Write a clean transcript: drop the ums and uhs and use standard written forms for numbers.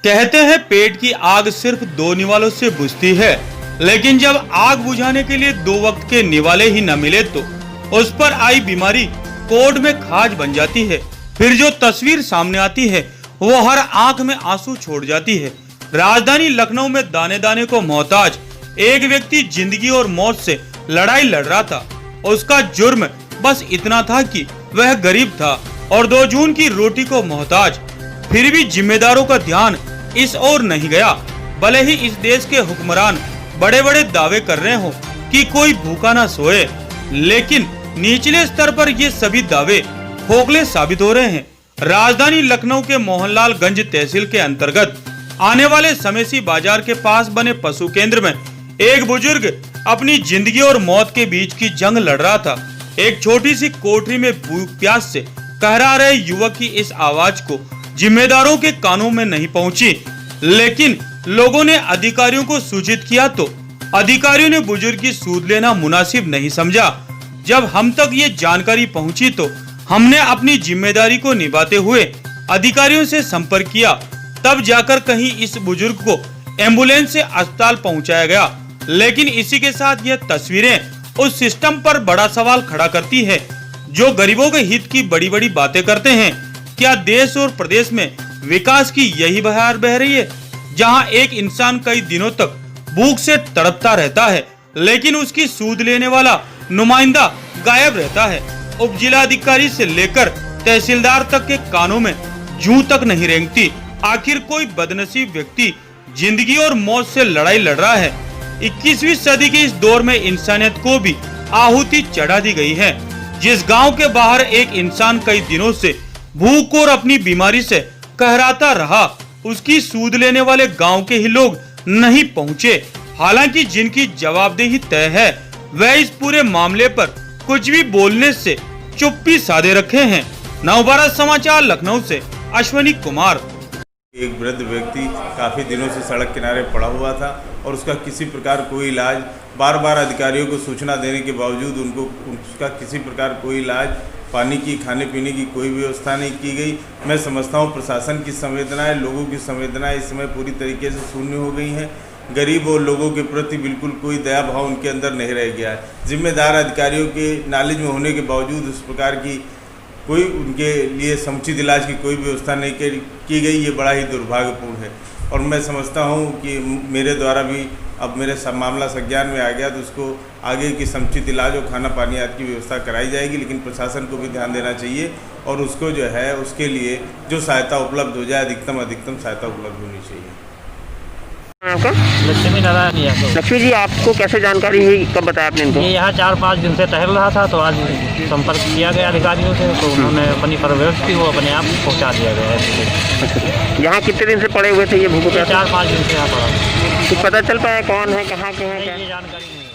कहते हैं पेट की आग सिर्फ दो निवालों से बुझती है, लेकिन जब आग बुझाने के लिए दो वक्त के निवाले ही न मिले तो उस पर आई बीमारी कोर्ट में खाज बन जाती है। फिर जो तस्वीर सामने आती है वो हर आंख में आंसू छोड़ जाती है। राजधानी लखनऊ में दाने दाने को मोहताज एक व्यक्ति जिंदगी और मौत से लड़ाई लड़ रहा था। उसका जुर्म बस इतना था कि वह गरीब था और 2 जून की रोटी को मोहताज। फिर भी जिम्मेदारों का ध्यान इस ओर नहीं गया। भले ही इस देश के हुक्मरान बड़े बड़े दावे कर रहे हो कि कोई भूखा ना सोए, लेकिन निचले स्तर पर ये सभी दावे खोखले साबित हो रहे हैं। राजधानी लखनऊ के मोहनलालगंज तहसील के अंतर्गत आने वाले समेसी बाजार के पास बने पशु केंद्र में एक बुजुर्ग अपनी जिंदगी और मौत के बीच की जंग लड़ रहा था। एक छोटी सी कोठरी में भूख प्यास से कहरा रहे युवक की इस आवाज को जिम्मेदारों के कानों में नहीं पहुंची, लेकिन लोगों ने अधिकारियों को सूचित किया तो अधिकारियों ने बुजुर्ग की सूद लेना मुनासिब नहीं समझा। जब हम तक ये जानकारी पहुंची तो हमने अपनी जिम्मेदारी को निभाते हुए अधिकारियों से संपर्क किया। तब जाकर कहीं इस बुजुर्ग को एम्बुलेंस से अस्पताल पहुंचाया गया। लेकिन इसी के साथ यह तस्वीरें उस सिस्टम पर बड़ा सवाल खड़ा करती है जो गरीबों के हित की बड़ी बड़ी बातें करते हैं। क्या देश और प्रदेश में विकास की यही बहार बह रही है, जहां एक इंसान कई दिनों तक भूख से तड़पता रहता है, लेकिन उसकी सूद लेने वाला नुमाइंदा गायब रहता है। उप जिलाधिकारी से लेकर तहसीलदार तक के कानों में जूं तक नहीं रेंगती। आखिर कोई बदनसीब व्यक्ति जिंदगी और मौत से लड़ाई लड़ रहा है। 21वीं सदी के इस दौर में इंसानियत को भी आहुति चढ़ा दी गई है। जिस गांव के बाहर एक इंसान कई दिनों से भूख और अपनी बीमारी से कहराता रहा, उसकी सूद लेने वाले गांव के ही लोग नहीं पहुंचे। हालांकि जिनकी जवाबदेही तय है वह इस पूरे मामले पर कुछ भी बोलने से चुप्पी साधे रखे हैं। नवभारत समाचार लखनऊ से अश्वनी कुमार। एक वृद्ध व्यक्ति काफ़ी दिनों से सड़क किनारे पड़ा हुआ था और उसका किसी प्रकार कोई इलाज, बार बार अधिकारियों को सूचना देने के बावजूद उसका किसी प्रकार कोई इलाज, पानी की, खाने पीने की कोई व्यवस्था नहीं की गई। मैं समझता हूँ प्रशासन की संवेदनाएं, लोगों की संवेदनाएं इस समय पूरी तरीके से शून्य हो गई हैं। गरीब और लोगों के प्रति बिल्कुल कोई दया भाव उनके अंदर नहीं रह गया है। जिम्मेदार अधिकारियों के नॉलेज में होने के बावजूद उस प्रकार की कोई उनके लिए समुचित इलाज की कोई व्यवस्था नहीं की गई। ये बड़ा ही दुर्भाग्यपूर्ण है और मैं समझता हूँ कि मेरे द्वारा भी अब मेरे सब मामला संज्ञान में आ गया तो उसको आगे की समुचित इलाज और खाना पानी आदि की व्यवस्था कराई जाएगी। लेकिन प्रशासन को भी ध्यान देना चाहिए और उसको जो है उसके लिए जो सहायता उपलब्ध हो जाए, अधिकतम सहायता उपलब्ध होनी चाहिए। आपका लक्ष्मी नारायण यादव। लक्ष्मी जी, आपको कैसे जानकारी हुई, कब बताया आपने इनको? ये यहाँ 4-5 दिन से टहल रहा था तो आज संपर्क किया गया अधिकारियों से, तो उन्होंने अपनी परवरिश की वो अपने आप पहुँचा दिया गया है। यहाँ कितने दिन से पड़े हुए थे ये भूखों? 4-5 दिन से यहाँ पड़ा। कुछ पता चल पाया कौन है, कहाँ के हैं, क्या? ये जानकारी नहीं।